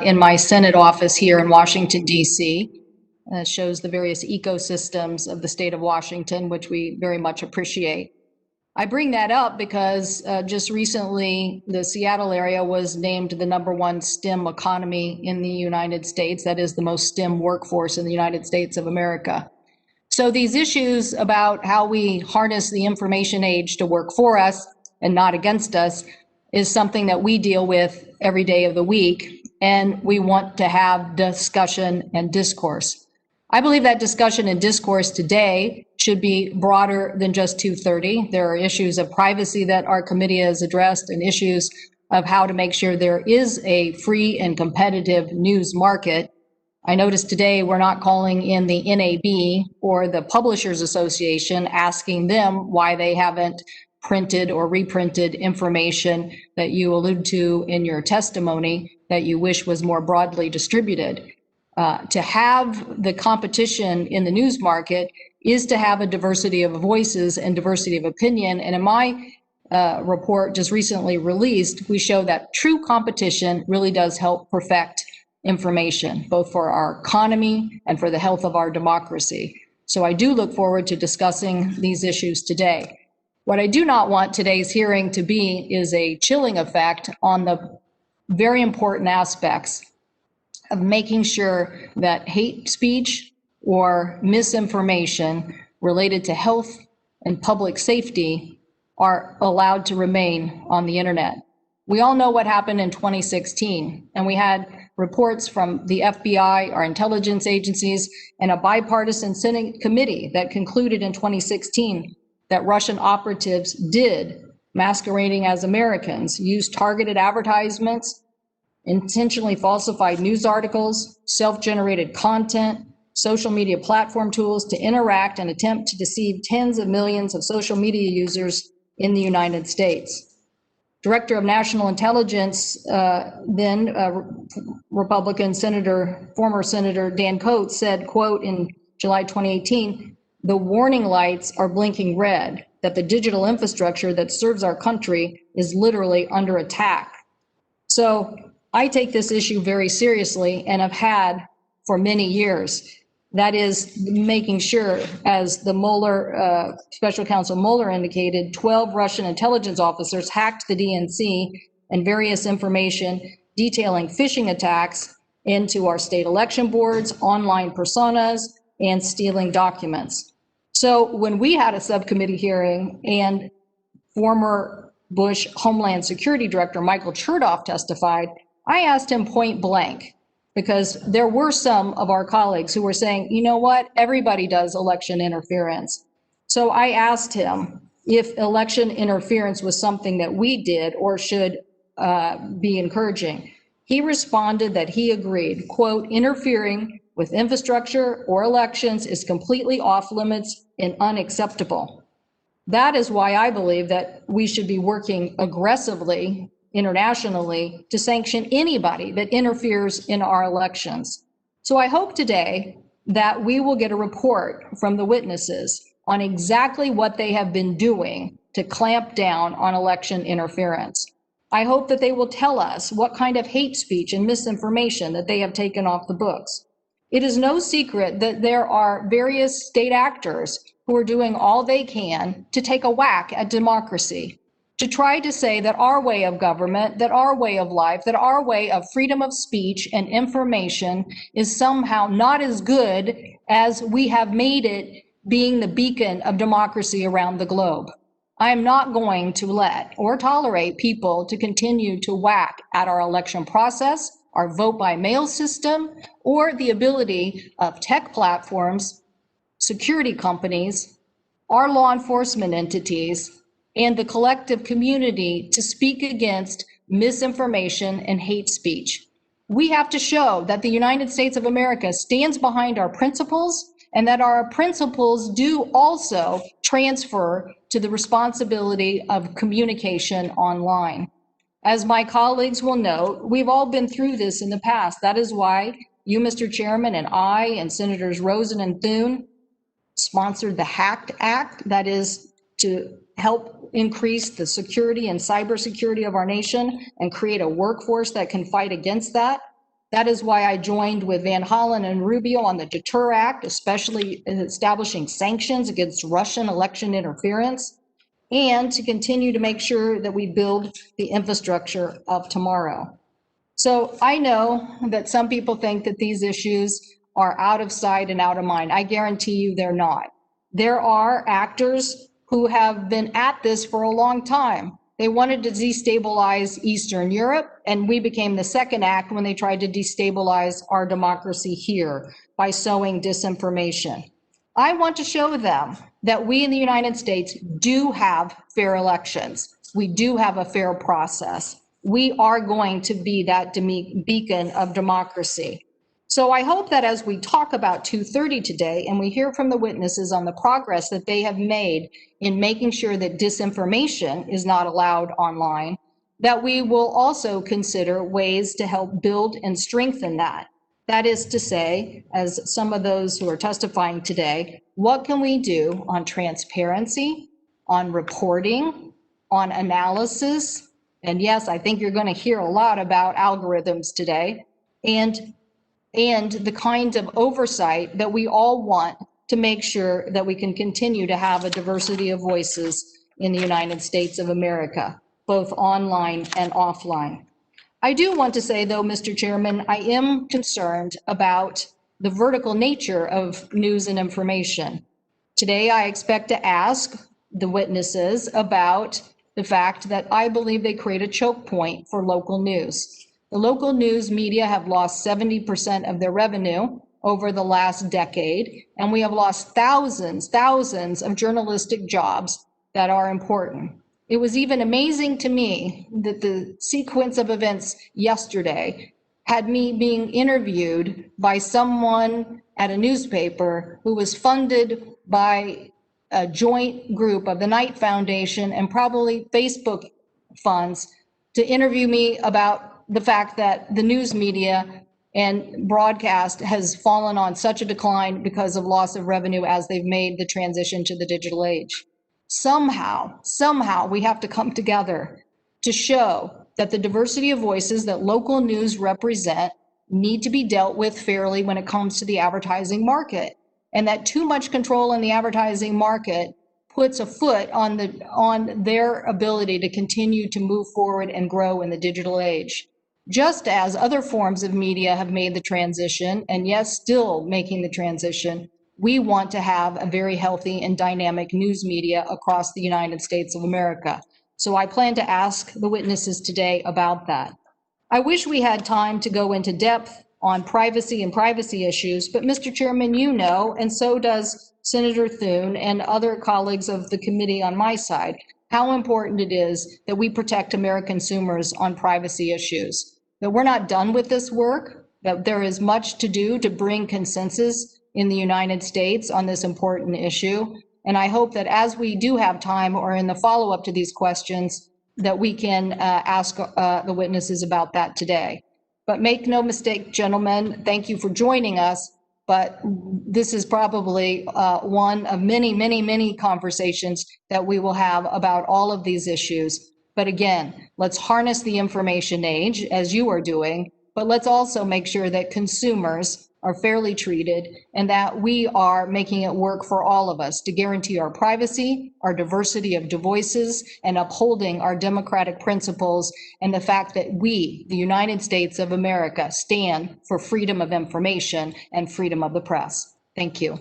in my Senate office here in Washington, D.C. Shows the various ecosystems of the state of Washington, which we very much appreciate. I bring that up because just recently the Seattle area was named the #1 STEM economy in the United States. That is the most STEM workforce in the United States of America. So these issues about how we harness the information age to work for us and not against us is something that we deal with every day of the week, and we want to have discussion and discourse. I believe that discussion and discourse today should be broader than just 230. There are issues of privacy that our committee has addressed and issues of how to make sure there is a free and competitive news market. I noticed today we're not calling in the NAB or the Publishers Association asking them why they haven't printed or reprinted information that you allude to in your testimony that you wish was more broadly distributed. To have the competition in the news market is to have a diversity of voices and diversity of opinion. And in my report just recently released, we show that true competition really does help perfect information, both for our economy and for the health of our democracy. So I do look forward to discussing these issues today. What I do not want today's hearing to be is a chilling effect on the very important aspects of making sure that hate speech or misinformation related to health and public safety are allowed to remain on the internet. We all know what happened in 2016, and we had reports from the FBI, our intelligence agencies, and a bipartisan Senate committee that concluded in 2016 that Russian operatives did, masquerading as Americans, use targeted advertisements, intentionally falsified news articles, self-generated content, social media platform tools to interact and attempt to deceive tens of millions of social media users in the United States. Director of National Intelligence, then Republican former Senator Dan Coates said, quote, in July 2018, "The warning lights are blinking red, that the digital infrastructure that serves our country is literally under attack." So I take this issue very seriously and have had for many years. That is making sure, as the Mueller, Special Counsel Mueller indicated, 12 Russian intelligence officers hacked the DNC and various information detailing phishing attacks into our state election boards, online personas, and stealing documents. So when we had a subcommittee hearing and former Bush Homeland Security Director Michael Chertoff testified, I asked him point blank, because there were some of our colleagues who were saying, you know what, everybody does election interference. So I asked him if election interference was something that we did or should be encouraging. He responded that he agreed, quote, "Interfering with infrastructure or elections is completely off limits and unacceptable." That is why I believe that we should be working aggressively internationally to sanction anybody that interferes in our elections. So I hope today that we will get a report from the witnesses on exactly what they have been doing to clamp down on election interference. I hope that they will tell us what kind of hate speech and misinformation that they have taken off the books. It is no secret that there are various state actors who are doing all they can to take a whack at democracy, to try to say that our way of government, that our way of life, that our way of freedom of speech and information is somehow not as good as we have made it being the beacon of democracy around the globe. I am not going to let or tolerate people to continue to whack at our election process, our vote by mail system, or the ability of tech platforms, security companies, our law enforcement entities, and the collective community to speak against misinformation and hate speech. We have to show that the United States of America stands behind our principles and that our principles do also transfer to the responsibility of communication online. As my colleagues will note, we've all been through this in the past. That is why you, Mr. Chairman, and I, and Senators Rosen and Thune sponsored the HACT Act, that is to help increase the security and cybersecurity of our nation and create a workforce that can fight against that. That is why I joined with Van Hollen and Rubio on the Deter Act, especially establishing sanctions against Russian election interference, and to continue to make sure that we build the infrastructure of tomorrow. So I know that some people think that these issues are out of sight and out of mind. I guarantee you they're not. There are actors who have been at this for a long time. They wanted to destabilize Eastern Europe, and we became the second act when they tried to destabilize our democracy here by sowing disinformation. I want to show them that we in the United States do have fair elections. We do have a fair process. We are going to be that beacon of democracy. So I hope that as we talk about 230 today and we hear from the witnesses on the progress that they have made in making sure that disinformation is not allowed online, that we will also consider ways to help build and strengthen that. That is to say, as some of those who are testifying today, what can we do on transparency, on reporting, on analysis? And yes, I think you're going to hear a lot about algorithms today, and the kind of oversight that we all want to make sure that we can continue to have a diversity of voices in the United States of America, both online and offline. I do want to say, though, Mr. Chairman, I am concerned about the vertical nature of news and information. Today, I expect to ask the witnesses about the fact that I believe they create a choke point for local news. The local news media have lost 70% of their revenue over the last decade, and we have lost thousands of journalistic jobs that are important. It was even amazing to me that the sequence of events yesterday had me being interviewed by someone at a newspaper who was funded by a joint group of the Knight Foundation and probably Facebook funds to interview me about the fact that the news media and broadcast has fallen on such a decline because of loss of revenue as they've made the transition to the digital age. Somehow we have to come together to show that the diversity of voices that local news represent need to be dealt with fairly when it comes to the advertising market, and that too much control in the advertising market puts a foot on their ability to continue to move forward and grow in the digital age. Just as other forms of media have made the transition, and yes, still making the transition, we want to have a very healthy and dynamic news media across the United States of America. So I plan to ask the witnesses today about that. I wish we had time to go into depth on privacy and privacy issues, but Mr. Chairman, you know, and so does Senator Thune and other colleagues of the committee on my side, how important it is that we protect American consumers on privacy issues. That we're not done with this work, that there is much to do to bring consensus in the United States on this important issue. And I hope that as we do have time or in the follow-up to these questions, that we can ask the witnesses about that today. But make no mistake, gentlemen, thank you for joining us. But this is probably one of many conversations that we will have about all of these issues. But again, let's harness the information age as you are doing, but let's also make sure that consumers are fairly treated and that we are making it work for all of us to guarantee our privacy, our diversity of voices, and upholding our democratic principles and the fact that we, the United States of America, stand for freedom of information and freedom of the press. Thank you.